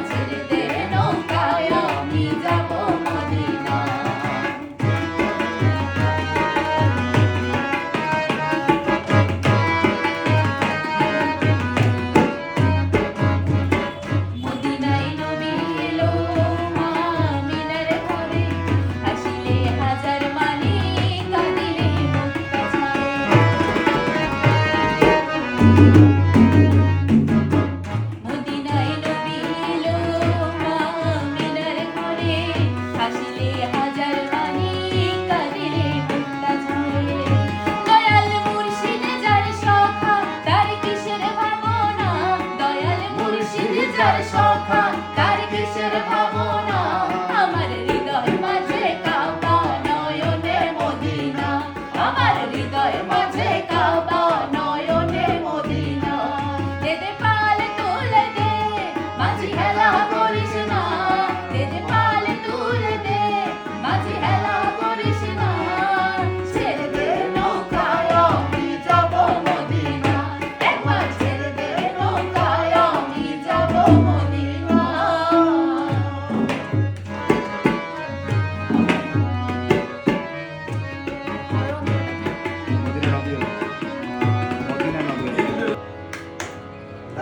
ছেড়ে দে নৌকায় আমি যাব মদিনা। মদিনায় নবী এলো মা আমিনার ঘরে, হাসিলে হাজার মানি কাঁদিলে মুক্তা ঝরে। মদিনায় নবী এলো মা আমিনার ঘরে, হাসিলে হাজার মানি কাঁদিলে মুক্তা ঝরে। দয়াল মুর্শিদ যার সখা তার কিসের ভাবনা, দয়াল মুর্শিদ যার সখা